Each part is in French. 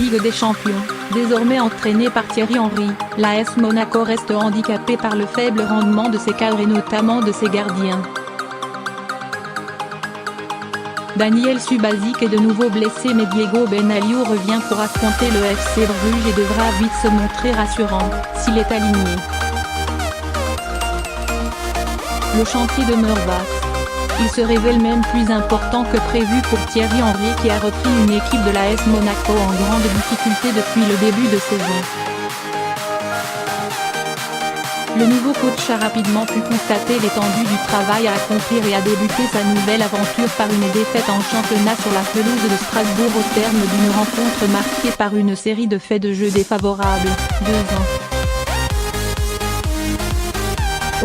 Ligue des Champions. Désormais entraîné par Thierry Henry, l'AS Monaco reste handicapé par le faible rendement de ses cadres et notamment de ses gardiens. Daniel Subasic est de nouveau blessé mais Diego Benaliu revient pour affronter le FC Bruges et devra vite se montrer rassurant, s'il est aligné. Le chantier demeure vaste. Il se révèle même plus important que prévu pour Thierry Henry qui a repris une équipe de l'AS Monaco en grande difficulté depuis le début de saison. Le nouveau coach a rapidement pu constater l'étendue du travail à accomplir et a débuté sa nouvelle aventure par une défaite en championnat sur la pelouse de Strasbourg au terme d'une rencontre marquée par une série de faits de jeu défavorables. 2 ans.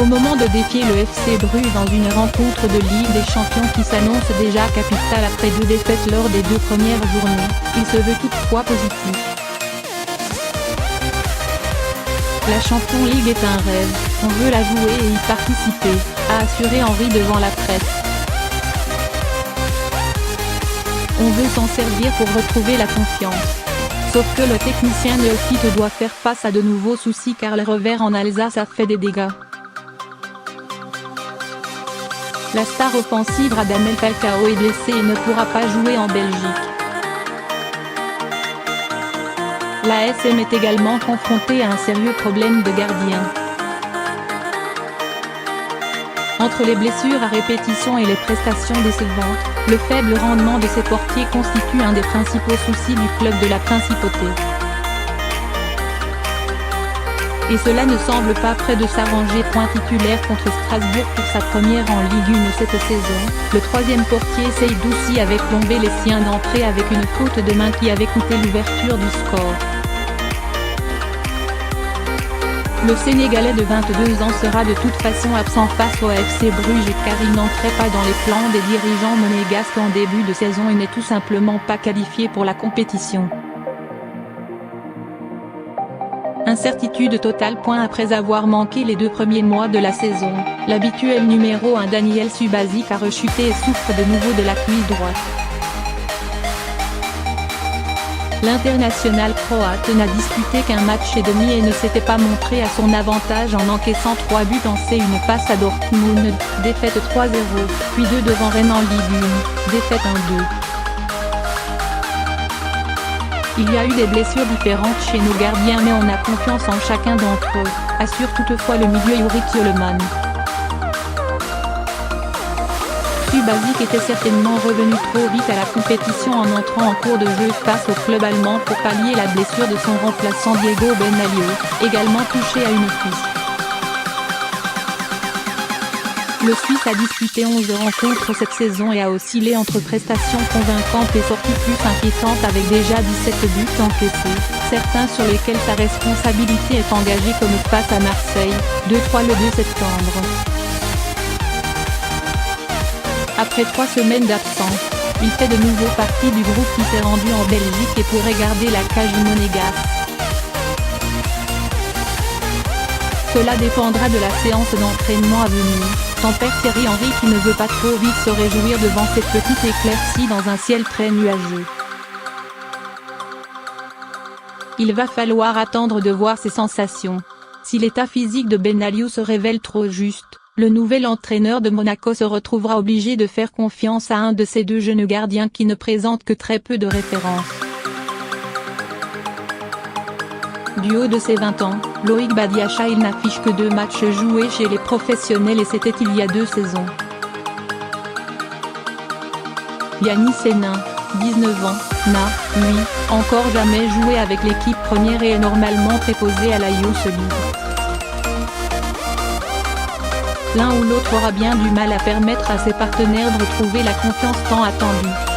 Au moment de défier le FC Bruges dans une rencontre de Ligue des Champions qui s'annonce déjà capitale après 2 défaites lors des 2 premières journées, il se veut toutefois positif. La Champions League est un rêve, on veut la jouer et y participer, a assuré Henry devant la presse. On veut s'en servir pour retrouver la confiance. Sauf que le technicien néophyte doit faire face à de nouveaux soucis car le revers en Alsace a fait des dégâts. La star offensive Radamel Falcao est blessé et ne pourra pas jouer en Belgique. L'ASM est également confronté à un sérieux problème de gardien. Entre les blessures à répétition et les prestations décevantes, le faible rendement de ses portiers constitue un des principaux soucis du club de la Principauté. Et cela ne semble pas près de s'arranger. Titulaire contre Strasbourg pour sa première en Ligue 1 cette saison, le 3e portier Seydou avait plombé les siens d'entrée avec une faute de main qui avait coûté l'ouverture du score. Le Sénégalais de 22 ans sera de toute façon absent face au FC Bruges car il n'entrait pas dans les plans des dirigeants monégasques en début de saison et n'est tout simplement pas qualifié pour la compétition. Incertitude totale. Après avoir manqué les 2 premiers mois de la saison, l'habituel numéro 1 Daniel Subasic a rechuté et souffre de nouveau de la cuisse droite. L'international croate n'a disputé qu'un match et demi et ne s'était pas montré à son avantage en encaissant 3 buts lancés, une passe à Dortmund, défaite 3-0, puis 2 devant Rennes en Ligue 1, défaite 1-2. Il y a eu des blessures différentes chez nos gardiens mais on a confiance en chacun d'entre eux, assure toutefois le milieu Yuri Kjellman. Subasic était certainement revenu trop vite à la compétition en entrant en cours de jeu face au club allemand pour pallier la blessure de son remplaçant Diego Benaliu, également touché à une cuisse. Le Suisse a disputé 11 rencontres cette saison et a oscillé entre prestations convaincantes et sorties plus inquiétantes avec déjà 17 buts encaissés, certains sur lesquels sa responsabilité est engagée comme face à Marseille, 2-3 le 2 septembre. Après 3 semaines d'absence, il fait de nouveau partie du groupe qui s'est rendu en Belgique et pourrait garder la cage monégasque. Cela dépendra de la séance d'entraînement à venir, tempère Thierry Henry qui ne veut pas trop vite se réjouir devant cette petite éclaircie dans un ciel très nuageux. Il va falloir attendre de voir ses sensations. Si l'état physique de Benaliu se révèle trop juste, le nouvel entraîneur de Monaco se retrouvera obligé de faire confiance à un de ces 2 jeunes gardiens qui ne présentent que très peu de références. Du haut de ses 20 ans, Loïc Badiachile il n'affiche que 2 matchs joués chez les professionnels et c'était il y a 2 saisons. Yanis Sénin, 19 ans, n'a, lui, encore jamais joué avec l'équipe première et est normalement préposé à la Youth League. L'un ou l'autre aura bien du mal à permettre à ses partenaires de retrouver la confiance tant attendue.